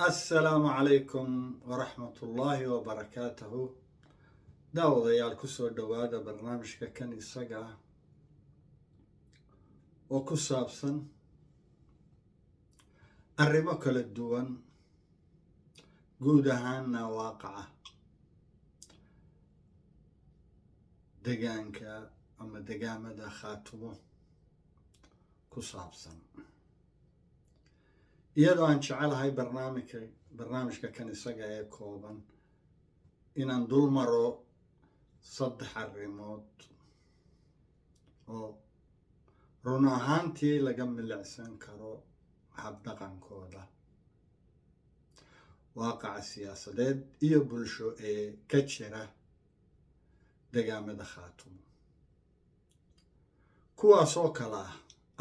السلام عليكم ورحمة الله وبركاته. daawadayaal kusoo dhowaada barnaamijka kan isaga ah oo ku saabsan arrimo kala duwan guud ahaanna waaqaca deegaanka ama deegaamada khaatumo ku saabsan, iyadoo aan jecelahay barnaamijka kan isaga ee kooban inaan dul maro 3 arrimood oo run ahaantii laga milicsan karo habdhaqankooda waaqaca siyaasadeed iyo bulsho ee ka jira deegaamada khaatumo, kuwaas oo kale ah.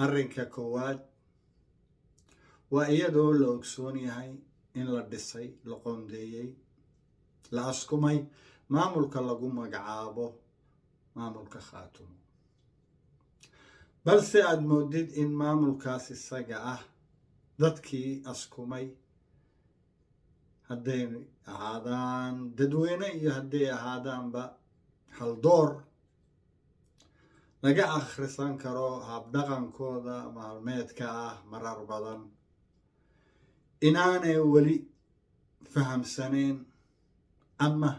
arrinka koowaad waa iyadoo la ogsoon yahay in la dhisay, la qoondeeyey, la askumay maamulka lagu magacaabo maamulka khaatumo, balse aad moodid in maamulkaas isaga ah dadkii askumay, hadday ahaadaan dadweyne iyo hadday ahaadaanba haldoor, laga akhrisan karo habdhaqankooda maalmeedka ah marar badan inaanay weli fahamsaneen ama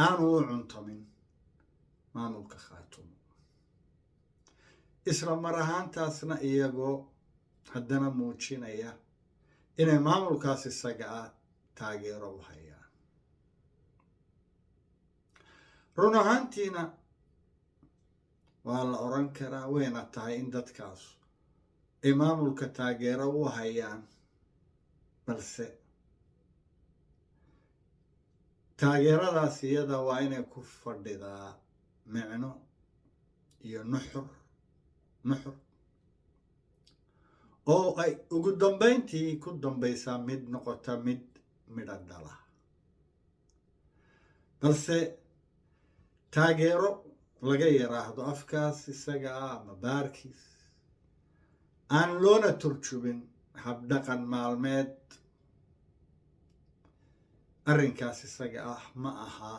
aanu u cuntamin maamulka khaatumo, isla mar ahaantaasna iyagoo haddana muujinaya inay maamulkaas isaga ah taageero u hayaan. run ahaantiina waa la oran karaa wayna tahay in dadkaas ay maamulka taageero u hayaan, balse taageeradaas iyada waa inay ku fadhidaa micno iyo nuxur oo ay ugu dambeyntii ku dambaysaa mid noqota mid midho dhala, balse taageero laga yiraahdo afkaas isaga ah ama baarkiis aan loona turjubin habdhaqan maalmeed, arrinkaas isaga ah ma aha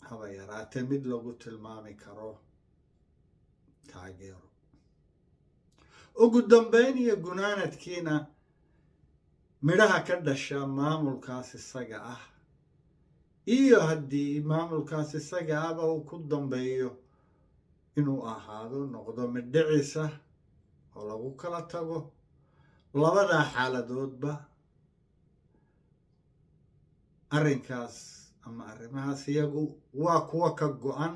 haba yaraatee mid lagu tilmaami karo taageero. ugu dambeyn iyo gunaanadkiina midhaha ka dhasha maamulkaas isaga ah, iyo haddii maamulkaas isaga ahba uu ku dambeeyo inuu ahaado noqdo mid dhicisa oo lagu kala tago, labadaa xaaladoodba arrinkaas ama arrimahaas iyagu waa kuwa ka go-an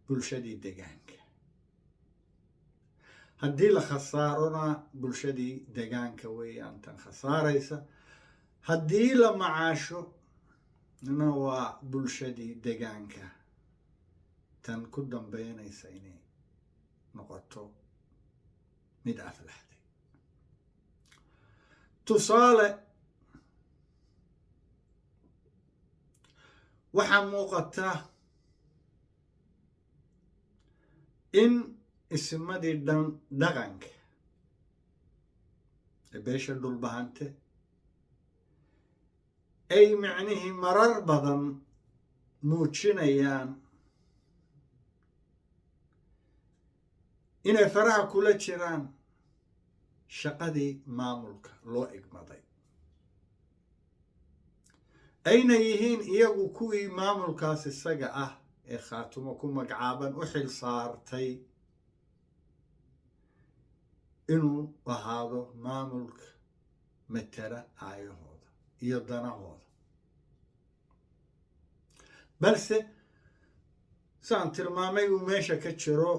bulshadii deegaanka. haddii la khasaarona bulshadii deegaanka weeyaan tan khasaaraysa, haddii la macaasho na waa bulshadii deegaanka tan ku dambeynaysa inay noqoto mid aflaxday. tusaale, waxaa muuqata in isimadii dhaqanka ee beesha dhulbahante ay micnihii marar badan muujinayaan inay faraha kula jiraan shaqadii maamulka loo igmaday, ayna yihiin iyagu kuwii maamulkaas isaga ah ee khaatumo ku magacaaban u xil saartay inuu ahaado maamulka matala aayahooda iyo danahooda, balse saan tilmaamay uu meesha ka jiro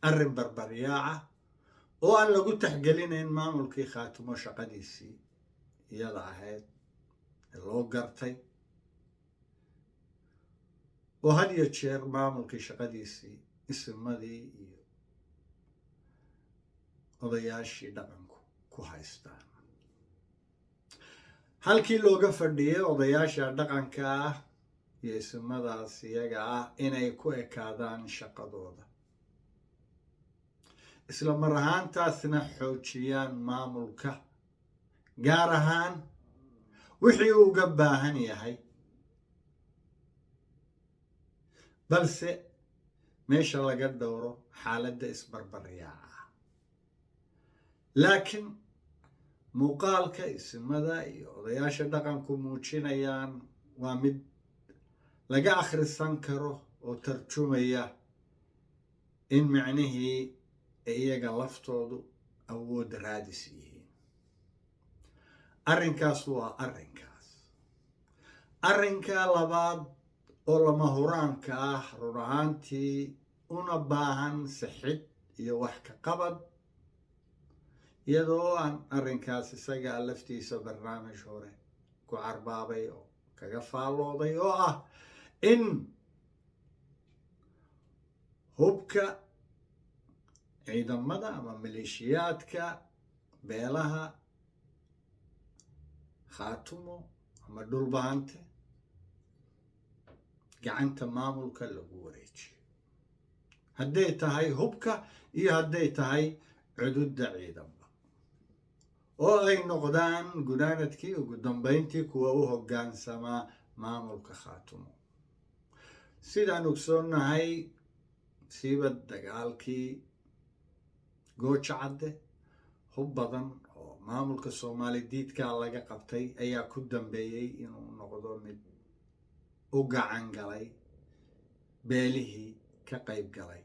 arrin barbaryaaca oo aan lagu taxgelinayn maamulkii khaatumo shaqadiisii iyada ahayd ee loo gartay, oo had iyo jeer maamulkii shaqadiisii isimadii iyo odayaashii dhaqanku ku haystaan, halkii looga fadhiyay odayaasha dhaqanka ah iyo isimadaas iyaga ah inay ku ekaadaan shaqadooda, isla mar ahaantaasna xoojiyaan maamulka, gaar ahaan wixii uu uga baahan yahay, balse meesha laga dhowro xaaladda isbarbaryaaca. laakiin muuqaalka isimada iyo odayaasha dhaqanku muujinayaan waa mid laga akhrisan karo oo tarjumaya in micnihii iyaga laftoodu awood raadis yihiin. arrinkaas waa arrinka labaad oo lama huraanka ah run ahaantii una baahan sixid iyo wax ka qabad, iyadoo aan arrinkaas isaga laftiisa barnaamij hore ku carbaabay oo kaga faallooday, oo ah in hubka ciidamada ama maleeshiyaadka beelaha khaatumo ama dhulbahante gacanta maamulka lagu wareejiyo, hadday tahay hubka iyo hadday tahay cududda ciidamba, oo ay noqdaan gunaanadkii ugu dambeyntii kuwa u hoggaansamaa maamulka khaatumo. sidaan ogsoonnahay, siiba dagaalkii gooja cadde, hub badan oo maamulka Soomaali diidkaa laga qabtay ayaa ku dambeeyey inuu noqdo mid u gacan galay beelihii ka qayb galay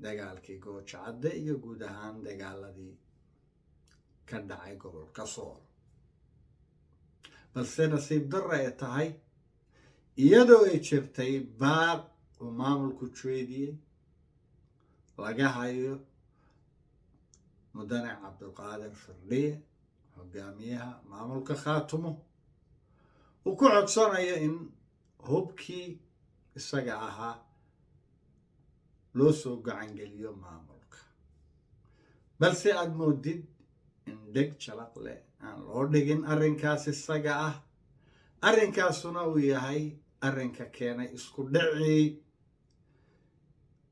dagaalkii gooja cadde iyo guud ahaan dagaaladii ka dhacay gobolka Sool. balse nasiib darra ay tahay, iyadoo ay jirtay baaq uu maamulku jeediyey laga hayo mudane cabdulqaadir firdhiye, hogaamiyaha maamulka khaatumo, uu ku codsanayo in hubkii isaga ahaa loo soo gacangeliyo maamulka, balse aad moodid in dheg jalaq leh aan loo dhigin arrinkaas isaga ah. arrinkaasuna uu yahay arrinka keenay isku dhacii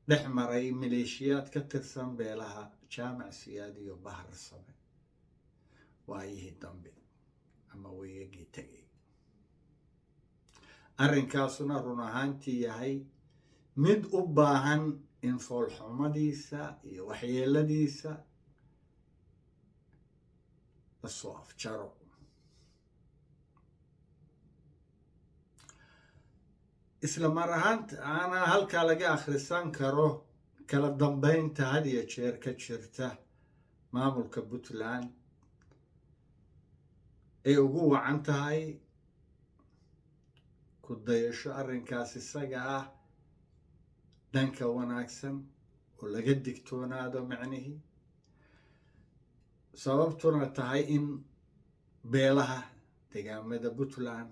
dhex maray maleeshiyaad ka tirsan beelaha jaamac siyaad iyo bahar same waayihii dambe ama weeyagii tegay. arrinkaasuna run ahaantii yahay mid u baahan in foolxumadiisa iyo waxyeeladiisa lasoo afjaro. isla mar ahaantaana halkaa laga akhrisan karo kala dambeynta had iyo jeer ka jirta maamulka Puntland ay ugu wacan tahay ku dayasho arrinkaas isaga ah dhanka wanaagsan oo laga digtoonaado micnihii, sababtuna tahay in beelaha deegaamada Puntland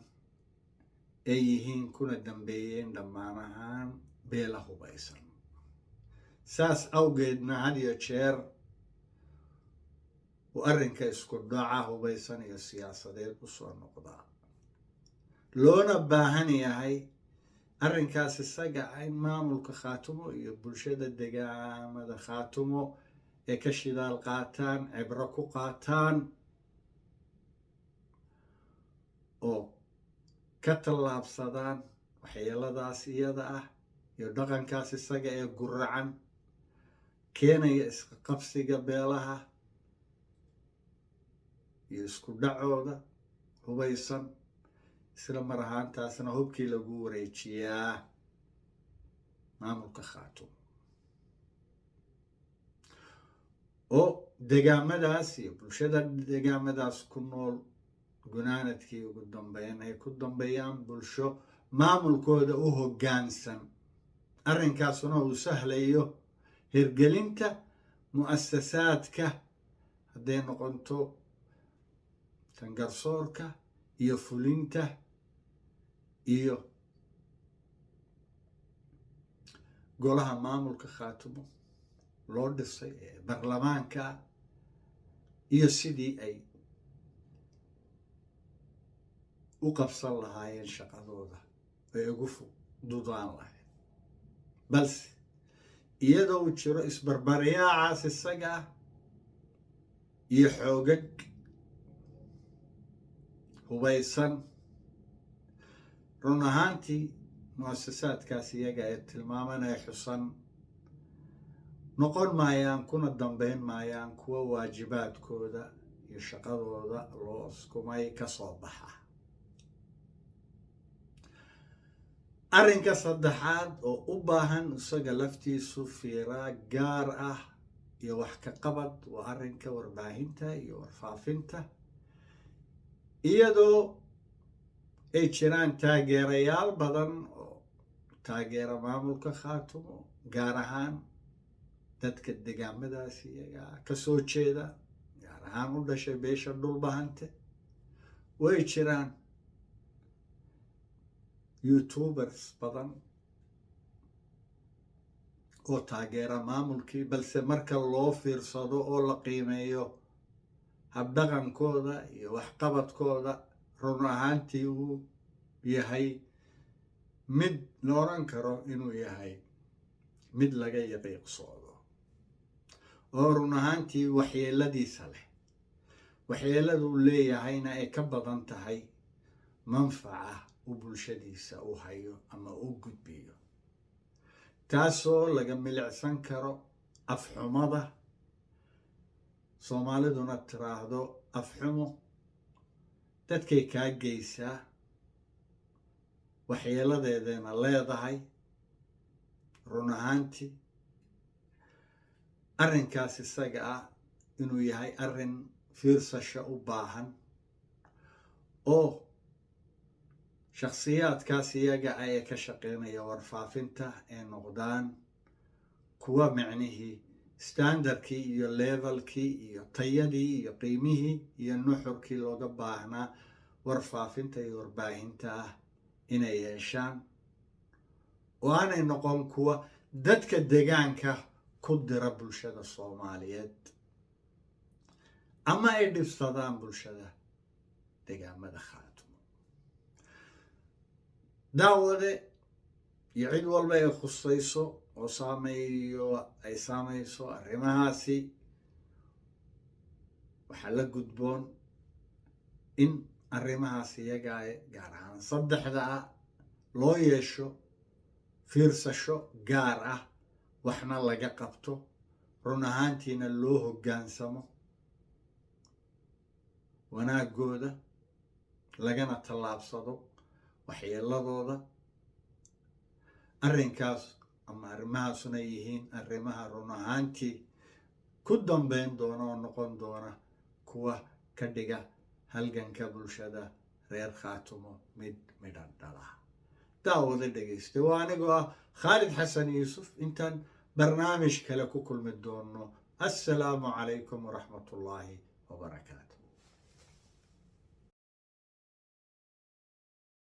ay yihiin kuna dambeeyeen dhammaan ahaan beela hubaysan. saas awgeedna had iyo jeer uu arrinka isku dhaca hubaysan iyo siyaasadeed u soo noqdaa, loona baahan yahay arrinkaas isaga in maamulka khaatumo iyo bulshada deegaamada khaatumo ee ka shidaal qaataan, cibro ku qaataan, oo ka tallaabsadaan waxyeeladaas iyada ah iyo dhaqankaas isaga ee guracan keenaya iska qabsiga beelaha iyo isku dhacooda hubaysan, isla mar ahaantaasna hubkii lagu wareejiyaa maamulka khaatumo, oo deegaamadaas iyo bulshada deegaamadaas ku nool gunaanadkii ugu dambeyn ay ku dambeeyaan bulsho maamulkooda u hoggaansan. arrinkaasuna uu sahlayo hirgelinta mu'asasaadka, hadday noqonto tan garsoorka iyo fulinta iyo golaha maamulka khaatumo loo dhisay ee baarlamaanka iyo sidii ay u qabsan lahaayeen shaqadooda ay ugu fududaan lahayd. balse iyadoo uu jiro isbarbariyaacaas isaga ah iyo xoogag hubaysan, run ahaantii mu'asasaadkaas iyaga ee tilmaamanaya xusan noqon maayaan kuna dambeyn maayaan kuwa waajibaadkooda iyo shaqadooda loo iskumay ka soo baxa. arrinka saddexaad oo u baahan isaga laftiisu fiiraa gaar ah iyo wax ka qabad waa arrinka warbaahinta iyo warfaafinta, iyadoo ay jiraan taageerayaal badan oo taageera maamulka Khaatumo, gaar ahaan dadka deegaamadaas iyaga ka soo jeeda, gaar ahaan u dhashay beesha Dhulbahante. way jiraan youtubers badan oo taageera maamulkii, balse marka loo fiirsado oo la qiimeeyo habdhaqankooda iyo waxqabadkooda, run ahaantii uu yahay mid la oran karo inuu yahay mid laga yaqiiqsoodo oo run ahaantii waxyeeladiisa leh. waxyeeladu leeyahayna ay ka badan tahay manfaca uu bulshadiisa u hayo ama u gudbiyo, taasoo laga milicsan karo afxumada. soomaaliduna tiraahdo afxumo dadkay kaa geysaa, waxyeeladeedana leedahay. run ahaantii arrinkaas isaga ah inuu yahay arrin fiirsasho u baahan oo shakhsiyaadkaas iyaga ay ka shaqeynaya warfaafinta ay noqdaan kuwa micnihii standardkii iyo levelkii iyo tayadii iyo qiimihii iyo nuxurkii looga baahnaa warfaafinta iyo warbaahinta ah inay yeeshaan, oo aanay noqon kuwa dadka deegaanka ku dira bulshada Soomaaliyeed ama ay dhibsadaan bulshada deegaamada Khaatumo. daawade iyo cid walba ay khusayso oo ay saamayso arrimahaasi, waxaa la gudboon in arrimahaas iyaga gaar ahaan saddexda ah loo yeesho fiirsasho gaar ah, waxna laga qabto, run ahaantiina loo hoggaansamo wanaagooda, lagana tallaabsado waxyeeladooda. arrinkaas ama arrimahaasuna yihiin arrimaha run ahaantii ku dambeyn doona oo noqon doona kuwa ka dhiga halganka bulshada reer Khaatumo mid midhan dhala. daawada dhegaysta, waa anigoo ah Khaalid Xasan Yuusuf. intaan barnaamij kale ku kulmi doono, assalaamu calaykum waraxmatullaahi wabarakaatu.